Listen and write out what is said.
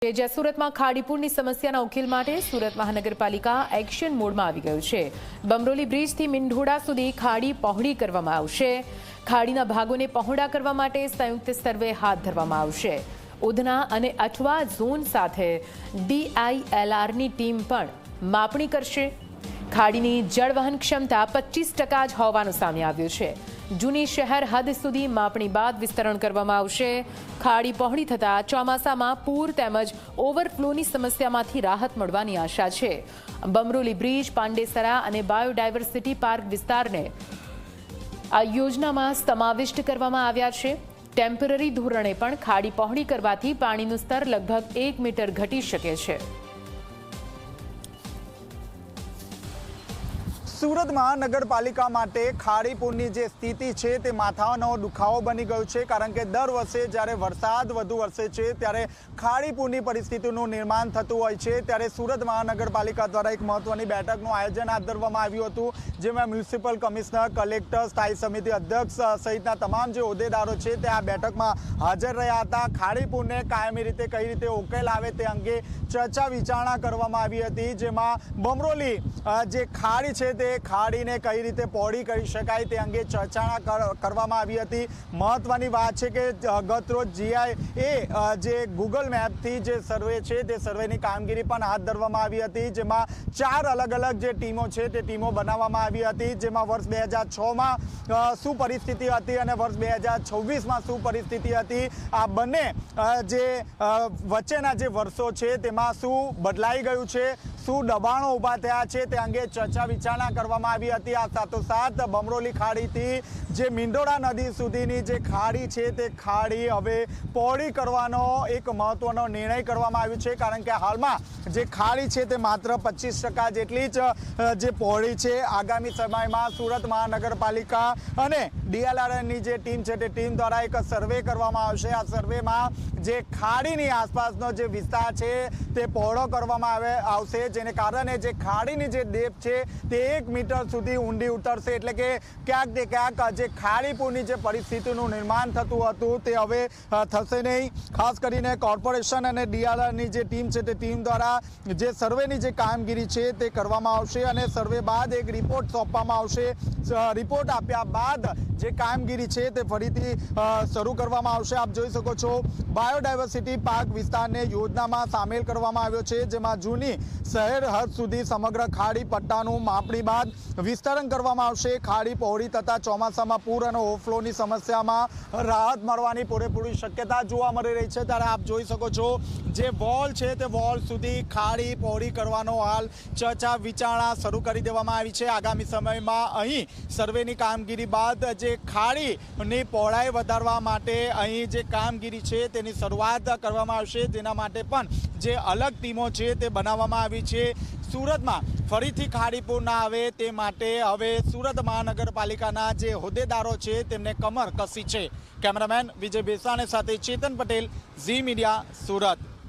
સુરતમાં ખાડીપુરની સમસ્યાના ઉકેલ માટે સુરત મહાનગરપાલિકા એક્શન મોડમાં આવી ગયું છે। બમરોલી બ્રિજથી મીંઢોળા સુધી ખાડી પહોળી કરવામાં આવશે। ખાડીના ભાગોને પહોળા કરવા માટે સંયુક્ત સર્વે હાથ ધરવામાં આવશે। ઉધના અને અઠવા ઝોન સાથે DILRની ટીમ પણ માપણી કરશે। ખાડીની જળવહન ક્ષમતા 25% જ હોવાનું સામે આવ્યું છે। જૂની શહેર હદ સુધી માપણી બાદ વિસ્તરણ કરવામાં આવશે। ખાડી પહોળી થતાં ચોમાસામાં પૂર તેમજ ઓવરફ્લોની સમસ્યામાંથી રાહત મળવાની આશા છે। બમરોલી બ્રિજ, પાંડેસરા અને બાયોડાયવર્સિટી પાર્ક વિસ્તારને આ યોજનામાં સમાવિષ્ટ કરવામાં આવ્યા છે। ટેમ્પરરી ધોરણે પણ ખાડી પહોળી કરવાથી પાણીનું સ્તર લગભગ 1 મીટર ઘટી શકે છે। સુરત મહાનગરપાલિકા માટે ખાડીપુરની જે સ્થિતિ છે તે માથાનો દુખાવો બની ગયો છે, કારણ કે દર વર્ષે જ્યારે વરસાદ વધુ વરસે છે ત્યારે ખાડીપુરની પરિસ્થિતિનું નિર્માણ થતું હોય છે। ત્યારે સુરત મહાનગરપાલિકા દ્વારા એક મહત્વની બેઠકનું આયોજન હાથ ધરવામાં આવ્યું હતું, જેમાં મ્યુનિસિપલ કમિશનર, કલેક્ટર, સ્થાયી સમિતિ અધ્યક્ષ સહિતના તમામ જે હોદ્દેદારો છે તે આ બેઠકમાં હાજર રહ્યા હતા। ખાડીપુરને કાયમી રીતે કઈ રીતે ઉકેલ આવે તે અંગે ચર્ચા વિચારણા કરવામાં આવી હતી, જેમાં બમરોલી જે ખાડી છે તે ખાડીને કઈ રીતે પહોળી કરી શકાય તે અંગે ચર્ચા કરવામાં આવી હતી। મહત્વની વાત છે કે ગત રોજ GIA જે ગૂગલ મેપથી જે સર્વે છે તે સર્વેની કામગીરી પણ હાથ ધરવામાં આવી હતી, જેમાં 4 અલગ અલગ જે ટીમો છે તે ટીમો બનાવવામાં આવી હતી, જેમાં વર્ષ 2006માં શું પરિસ્થિતિ હતી અને વર્ષ 2026માં શું પરિસ્થિતિ હતી, આ બંને જે વચ્ચેના જે વર્ષો છે તેમાં શું બદલાઈ ગયું છે, શું દબાણો ઊભા થયા છે તે અંગે ચર્ચા વિચારણા કરવામાં આવી હતી। આ સાથોસાથ બમરોલી ખાડીથી જે મીંઢોળા નદી સુધીની જે ખાડી છે તે ખાડી હવે પહોળી કરવાનો એક મહત્વનો નિર્ણય કરવામાં આવ્યો છે, કારણ કે હાલમાં જે ખાડી છે તે માત્ર 25% જેટલી જ જે પહોળી છે। આગામી સમયમાં સુરત મહાનગરપાલિકા અને DILRની જે ટીમ છે તે ટીમ દ્વારા એક સર્વે કરવામાં આવશે। આ સર્વેમાં જે ખાડીની આસપાસનો જે વિસ્તાર છે તે પહોળો કરવામાં આવશે, જેને કારણે જે ખાડીની જે ડેપ છે તે 1 મીટર સુધી ઊંડી ઉતરશે, એટલે કે ક્યાંક ને ક્યાંક જે ખાડીપુરની જે પરિસ્થિતિનું નિર્માણ થતું હતું તે હવે થશે નહીં। ખાસ કરીને કોર્પોરેશન અને DILRની જે ટીમ છે તે ટીમ દ્વારા જે સર્વેની જે કામગીરી છે તે કરવામાં આવશે અને સર્વે બાદ એક રિપોર્ટ સોંપવામાં આવશે। રિપોર્ટ આપ્યા બાદ જે કામગીરી છે તે ફરીથી શરૂ કરવામાં આવશે। આપ જોઈ શકો છો બાયોડાયવર્સિટી પાર્ક વિસ્તારને યોજનામાં સામેલ કરવામાં આવ્યો છે, જેમાં જૂની શહેર હદ સુધી સમગ્ર ખાડી પટ્ટાનું માપણી બાદ વિસ્તરણ કરવામાં આવશે। ખાડી પહોળી થતાં ચોમાસામાં પૂર અને ઓવરફ્લોની સમસ્યામાં રાહત મળવાની પૂરેપૂરી શક્યતા જોવા મળી રહી છે। ત્યારે આપ જોઈ શકો છો જે વોલ છે તે વોલ સુધી ખાડી પહોળી કરવાનો હાલ ચર્ચા વિચારણા શરૂ કરી દેવામાં આવી છે। આગામી સમયમાં અહીં સર્વેની કામગીરી બાદ જે ખાડીની પહોળાઈ વધારવા માટે અહીં જે કામગીરી છે તેની શરૂઆત કરવામાં આવશે, જેના માટે પણ જે અલગ ટીમો છે તે બનાવવામાં આવી છે। સુરતમાં ફરીથી ખાડીપુર ના આવે તે માટે હવે સુરત મહાનગરપાલિકાના જે હોદ્દેદારો છે તેમને કમર કસી છે। કેમેરામેન વિજય બેસાણે સાથે ચેતન પટેલ, ઝી મીડિયા, સુરત।